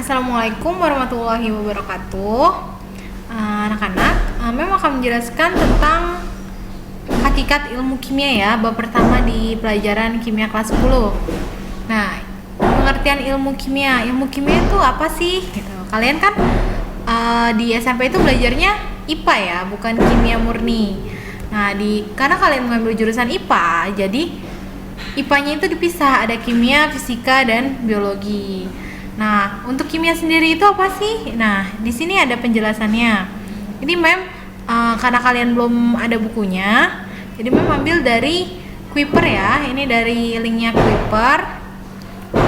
Assalamualaikum warahmatullahi wabarakatuh. Anak-anak, Mem akan menjelaskan tentang hakikat ilmu kimia ya, bab pertama di pelajaran kimia kelas 10. Nah, pengertian ilmu kimia. Ilmu kimia itu apa sih? Gitu. Kalian kan di SMP itu belajarnya IPA ya, bukan kimia murni. Nah, karena kalian mengambil jurusan IPA, jadi IPA-nya itu dipisah, ada kimia, fisika, dan biologi. Nah, untuk kimia sendiri itu apa sih? Nah, di sini ada penjelasannya. Ini karena kalian belum ada bukunya, jadi ambil dari Kuiper ya. Ini dari linknya Kuiper.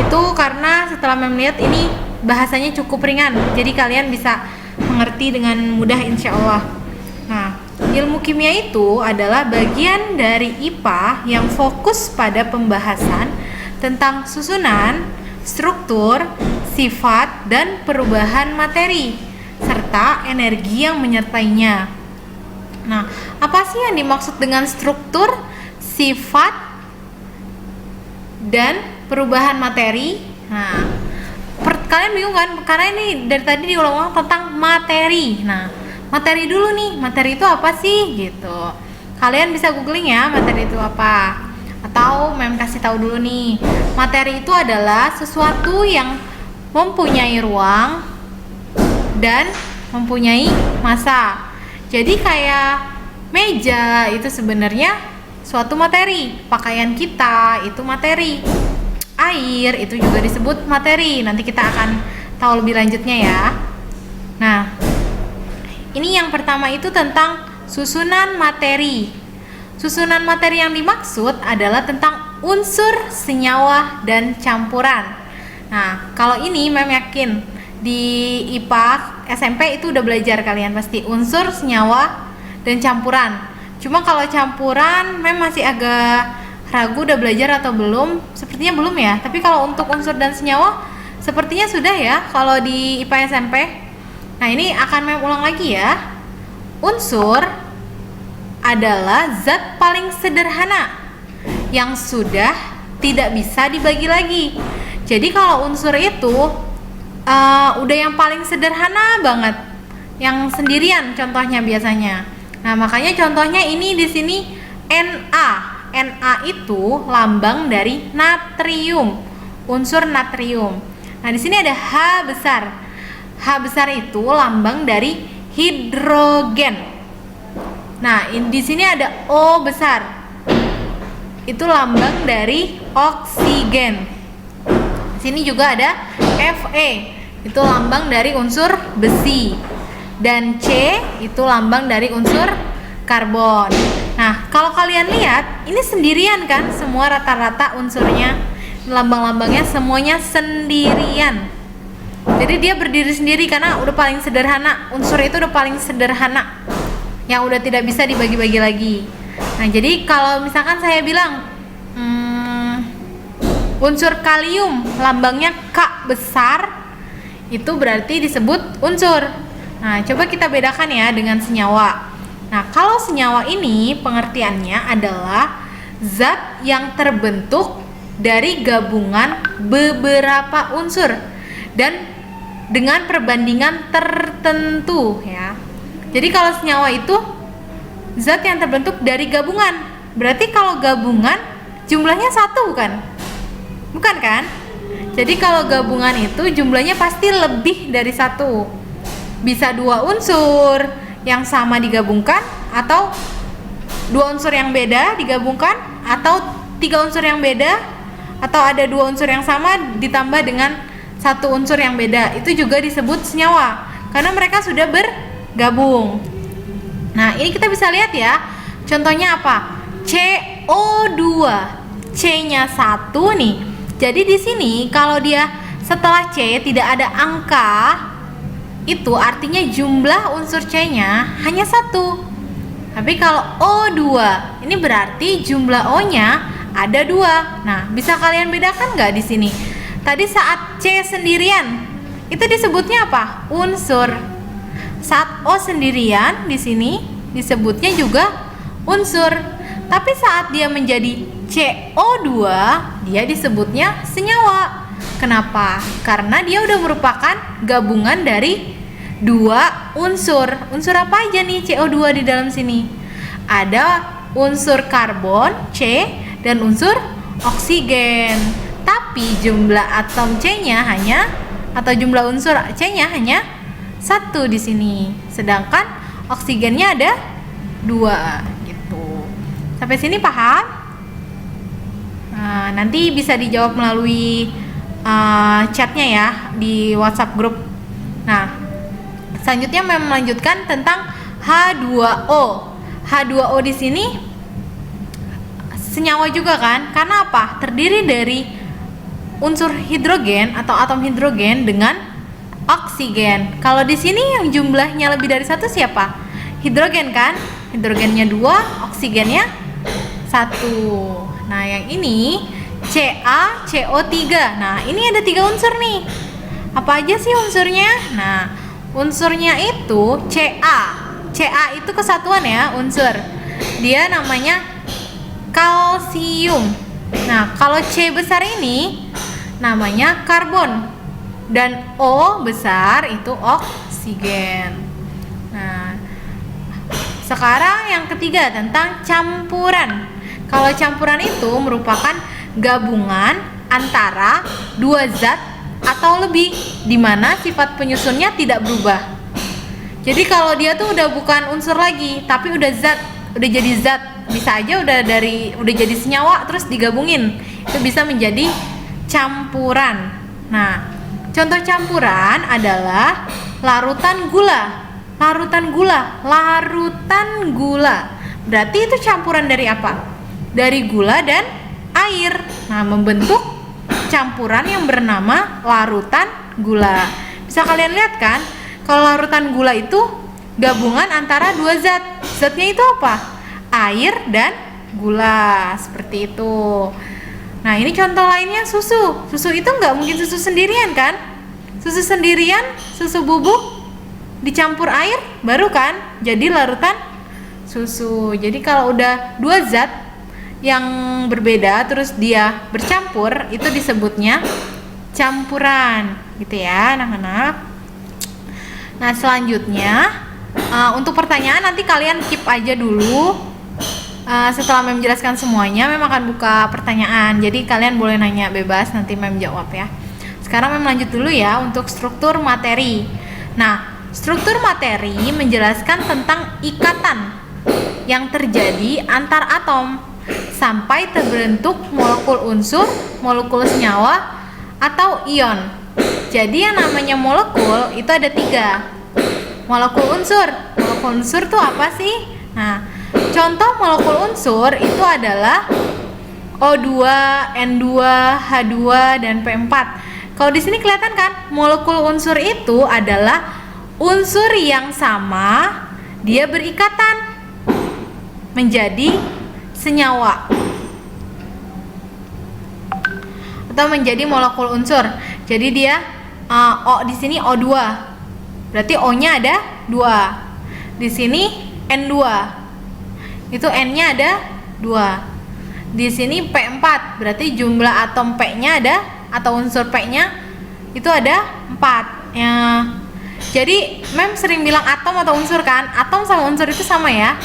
Itu karena setelah lihat ini bahasanya cukup ringan, jadi kalian bisa mengerti dengan mudah insya Allah. Nah, ilmu kimia itu adalah bagian dari IPA yang fokus pada pembahasan tentang susunan, struktur, sifat, dan perubahan materi, serta energi yang menyertainya. Nah, apa sih yang dimaksud dengan struktur, sifat, dan perubahan materi? Nah, kalian bingung kan? Karena ini dari tadi diulang-ulang tentang materi. Nah, materi dulu nih, materi itu apa sih? Gitu. Kalian bisa googling ya, materi itu apa? Atau Mem kasih tahu dulu nih. Materi itu adalah sesuatu yang mempunyai ruang dan mempunyai massa. Jadi kayak meja itu sebenarnya suatu materi. Pakaian kita itu materi. Air itu juga disebut materi. Nanti kita akan tahu lebih lanjutnya ya. Nah, ini yang pertama itu tentang susunan materi. Susunan materi yang dimaksud adalah tentang unsur, senyawa, dan campuran. Nah, kalau ini Mem yakin di IPA SMP itu udah belajar kalian pasti unsur, senyawa, dan campuran. Cuma kalau campuran Mem masih agak ragu udah belajar atau belum. Sepertinya belum ya. Tapi kalau untuk unsur dan senyawa sepertinya sudah ya kalau di IPA SMP. Nah, ini akan Mem ulang lagi ya. Unsur adalah zat paling sederhana yang sudah tidak bisa dibagi lagi. Jadi kalau unsur itu udah yang paling sederhana banget, yang sendirian contohnya biasanya. Nah, makanya contohnya ini di sini Na. Na itu lambang dari natrium, unsur natrium. Nah, di sini ada H besar. H besar itu lambang dari hidrogen. Nah, di sini ada O besar. Itu lambang dari oksigen. Di sini juga ada Fe. Itu lambang dari unsur besi. Dan C itu lambang dari unsur karbon. Nah, kalau kalian lihat, ini sendirian kan semua rata-rata unsurnya. Lambang-lambangnya semuanya sendirian. Jadi dia berdiri sendiri karena udah paling sederhana. Unsur itu udah paling sederhana, yang udah tidak bisa dibagi-bagi lagi. Nah, jadi kalau misalkan saya bilang unsur kalium lambangnya K besar, itu berarti disebut unsur. Nah, coba kita bedakan ya dengan senyawa. Nah, kalau senyawa ini pengertiannya adalah zat yang terbentuk dari gabungan beberapa unsur dan dengan perbandingan tertentu ya. Jadi kalau senyawa itu zat yang terbentuk dari gabungan. Berarti kalau gabungan jumlahnya satu bukan? Bukan kan? Jadi kalau gabungan itu jumlahnya pasti lebih dari satu. Bisa dua unsur yang sama digabungkan, atau dua unsur yang beda digabungkan, atau tiga unsur yang beda, atau ada dua unsur yang sama ditambah dengan satu unsur yang beda. Itu juga disebut senyawa karena mereka sudah bergabung. Nah, ini kita bisa lihat ya. Contohnya apa? CO2. C-nya 1 nih. Jadi di sini kalau dia setelah C tidak ada angka, itu artinya jumlah unsur C-nya hanya 1. Tapi kalau O2, ini berarti jumlah O-nya ada 2. Nah, bisa kalian bedakan nggak di sini? Tadi saat C sendirian, itu disebutnya apa? Unsur. Saat O sendirian di sini disebutnya juga unsur. Tapi saat dia menjadi CO2, dia disebutnya senyawa. Kenapa? Karena dia udah merupakan gabungan dari dua unsur. Unsur apa aja nih CO2 di dalam sini? Ada unsur karbon C dan unsur oksigen. Tapi jumlah atom C-nya jumlah unsur C-nya hanya 1 di sini. Sedangkan oksigennya ada 2 gitu. Sampai sini paham? Nah, nanti bisa dijawab melalui chatnya ya di WhatsApp grup. Nah, selanjutnya melanjutkan tentang H2O. H2O di sini senyawa juga kan? Karena apa? Terdiri dari unsur hidrogen atau atom hidrogen dengan oksigen. Kalau di sini yang jumlahnya lebih dari 1 siapa? Hidrogen kan? Hidrogennya 2, oksigennya 1. Nah, yang ini CaCO3. Nah, ini ada 3 unsur nih. Apa aja sih unsurnya? Nah, unsurnya itu Ca. Ca itu kesatuan ya, unsur. Dia namanya kalsium. Nah, kalau C besar ini namanya karbon. Dan O besar itu oksigen. Nah, sekarang yang ketiga tentang campuran. Kalau campuran itu merupakan gabungan antara 2 zat atau lebih, di mana sifat penyusunnya tidak berubah. Jadi kalau dia tuh udah bukan unsur lagi, tapi udah zat, udah jadi zat, bisa aja udah jadi senyawa terus digabungin, itu bisa menjadi campuran. Nah, contoh campuran adalah larutan gula. Larutan gula. Berarti itu campuran dari apa? Dari gula dan air. Nah, membentuk campuran yang bernama larutan gula. Bisa kalian lihat kan? Kalau larutan gula itu gabungan antara 2 zat. Zatnya itu apa? Air dan gula. Seperti itu. Nah, ini contoh lainnya susu. Susu itu nggak mungkin susu sendirian kan? Susu sendirian, susu bubuk dicampur air baru kan jadi larutan susu. Jadi kalau udah 2 zat yang berbeda terus dia bercampur, itu disebutnya campuran gitu ya anak-anak. Nah, selanjutnya untuk pertanyaan nanti kalian keep aja dulu. Setelah Mem menjelaskan semuanya, Mem akan buka pertanyaan. Jadi kalian boleh nanya bebas, nanti Mem jawab ya. Sekarang Mem lanjut dulu ya untuk struktur materi. Nah, struktur materi menjelaskan tentang ikatan yang terjadi antar atom sampai terbentuk molekul unsur, molekul senyawa, atau ion. Jadi yang namanya molekul itu ada 3. Molekul unsur. Molekul unsur tuh apa sih? Nah, contoh molekul unsur itu adalah O2, N2, H2, dan P4. Kalau di sini kelihatan kan, molekul unsur itu adalah unsur yang sama, dia berikatan menjadi senyawa atau menjadi molekul unsur. Jadi dia O di sini O2. Berarti O-nya ada 2. Di sini N2. Itu N-nya ada 2. Di sini P4. Berarti jumlah atom P-nya ada atau unsur P-nya itu ada 4. Ya. Jadi Mem sering bilang atom atau unsur kan? Atom sama unsur itu sama ya.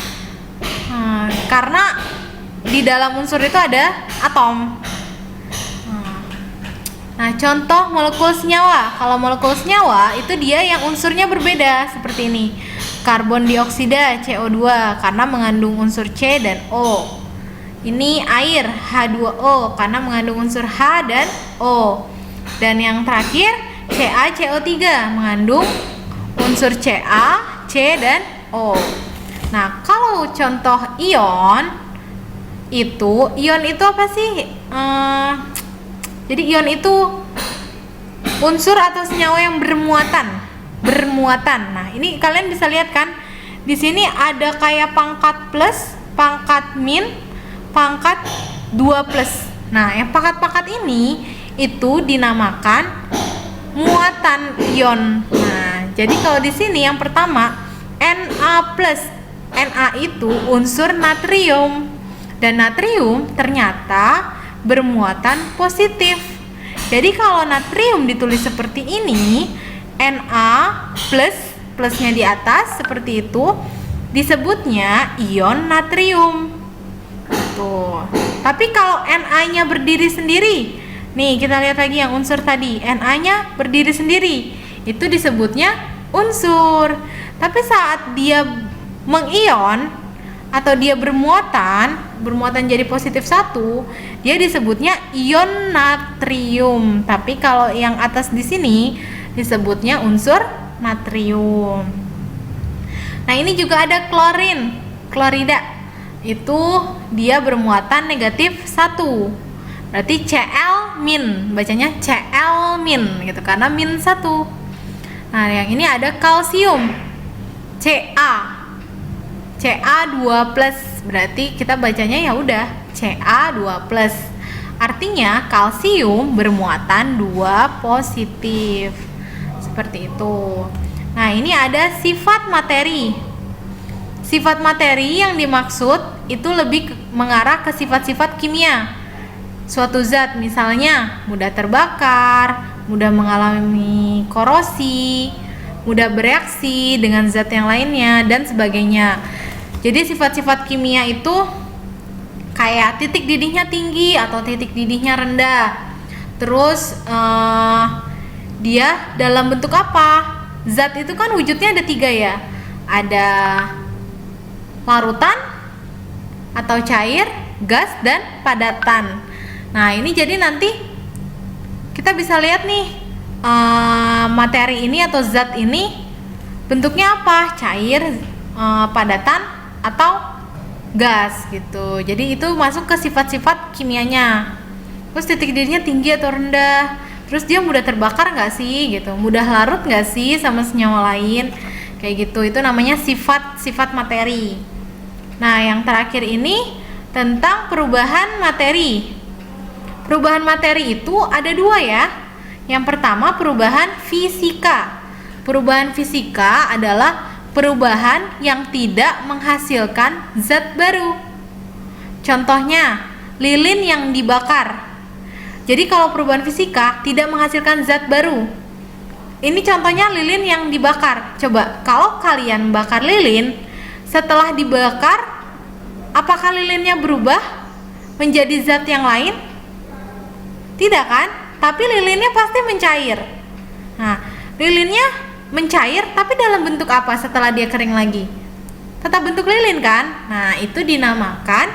Karena di dalam unsur itu ada atom. Nah, contoh molekul senyawa. Kalau molekul senyawa itu dia yang unsurnya berbeda seperti ini. Karbon dioksida CO2 karena mengandung unsur C dan O. Ini air H2O karena mengandung unsur H dan O. Dan yang terakhir CaCO3 mengandung unsur Ca, C dan O. Nah, kalau contoh ion itu apa sih? Jadi ion itu unsur atau senyawa yang bermuatan. Nah, ini kalian bisa lihat kan? Di sini ada kayak pangkat plus, pangkat min, pangkat 2 plus. Nah, yang pangkat-pangkat ini itu dinamakan muatan ion. Nah, jadi kalau di sini yang pertama Na plus. Na itu unsur natrium. Dan natrium ternyata bermuatan positif. Jadi kalau natrium ditulis seperti ini, Na plus, plusnya di atas seperti itu, disebutnya ion natrium. Tuh. Tapi kalau Na-nya berdiri sendiri, nih kita lihat lagi yang unsur tadi, Na-nya berdiri sendiri, itu disebutnya unsur. Tapi saat dia mengion atau dia bermuatan jadi positif 1, dia disebutnya ion natrium. Tapi kalau yang atas di sini disebutnya unsur natrium. Nah, ini juga ada klorin, klorida. Itu dia bermuatan negatif 1. Berarti Cl-, bacanya Cl- gitu karena -1. Nah, yang ini ada kalsium, Ca2+, berarti kita bacanya ya udah Ca2+. Artinya kalsium bermuatan 2 positif. Seperti itu. Nah, ini ada sifat materi. Sifat materi yang dimaksud itu lebih mengarah ke sifat-sifat kimia. Suatu zat misalnya mudah terbakar, mudah mengalami korosi, mudah bereaksi dengan zat yang lainnya, dan sebagainya. Jadi sifat-sifat kimia itu kayak titik didihnya tinggi atau titik didihnya rendah. Terus dia dalam bentuk apa? Zat itu kan wujudnya ada 3 ya. Ada larutan atau cair, gas, dan padatan. Nah, ini jadi nanti kita bisa lihat nih materi ini atau zat ini bentuknya apa? Cair, padatan, atau gas gitu. Jadi itu masuk ke sifat-sifat kimianya. Terus titik didihnya tinggi atau rendah. Terus dia mudah terbakar nggak sih gitu? Mudah larut nggak sih sama senyawa lain? Kayak gitu. Itu namanya sifat-sifat materi. Nah, yang terakhir ini tentang perubahan materi. Perubahan materi itu ada 2 ya. Yang pertama perubahan fisika. Perubahan fisika adalah perubahan yang tidak menghasilkan zat baru. Contohnya, lilin yang dibakar. Jadi kalau perubahan fisika tidak menghasilkan zat baru. Ini contohnya lilin yang dibakar. Coba, kalau kalian bakar lilin, setelah dibakar, apakah lilinnya berubah menjadi zat yang lain? Tidak kan? Tapi lilinnya pasti mencair. Nah, lilinnya mencair tapi dalam bentuk apa setelah dia kering lagi? Tetap bentuk lilin kan? Nah, itu dinamakan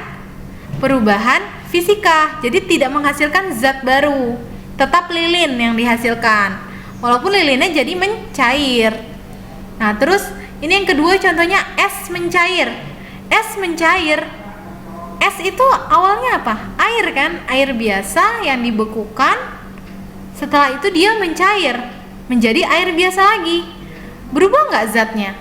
perubahan fisika. Jadi tidak menghasilkan zat baru. Tetap lilin yang dihasilkan. Walaupun lilinnya jadi mencair. Nah, terus ini yang kedua contohnya es mencair. Es mencair. Es itu awalnya apa? Air kan? Air biasa yang dibekukan. Setelah itu dia mencair menjadi air biasa lagi. Berubah nggak zatnya?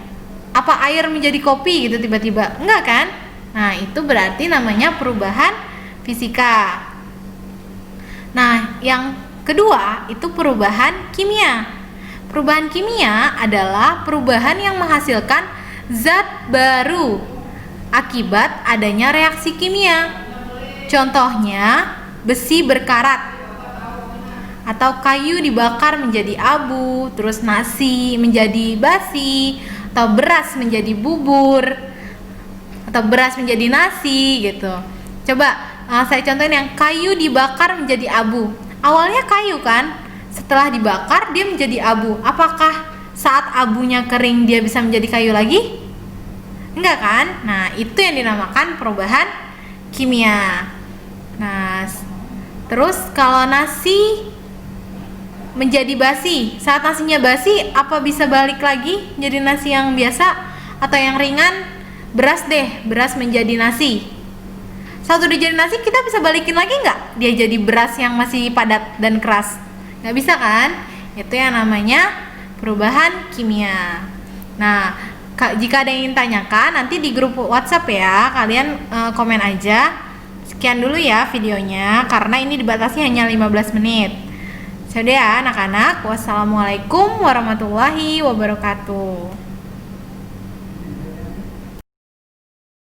Apa air menjadi kopi gitu tiba-tiba? Enggak kan? Nah, itu berarti namanya perubahan fisika. Nah, yang kedua itu perubahan kimia. Perubahan kimia adalah perubahan yang menghasilkan zat baru akibat adanya reaksi kimia. Contohnya, besi berkarat atau kayu dibakar menjadi abu, terus nasi menjadi basi, atau beras menjadi bubur, atau beras menjadi nasi gitu. Coba saya contohin yang kayu dibakar menjadi abu. Awalnya kayu kan, setelah dibakar dia menjadi abu. Apakah saat abunya kering dia bisa menjadi kayu lagi? Enggak kan? Nah, itu yang dinamakan perubahan kimia. Nah, terus kalau nasi menjadi basi, saat nasinya basi, apa bisa balik lagi jadi nasi yang biasa atau yang ringan? Beras deh, beras menjadi nasi. Satu dia jadi nasi, kita bisa balikin lagi nggak? Dia jadi beras yang masih padat dan keras? Nggak bisa kan? Itu yang namanya perubahan kimia. Nah, jika ada yang ingin tanyakan, nanti di grup WhatsApp ya, kalian komen aja. Sekian dulu ya videonya, karena ini dibatasi hanya 15 menit. Sudah ya anak-anak, wassalamualaikum warahmatullahi wabarakatuh.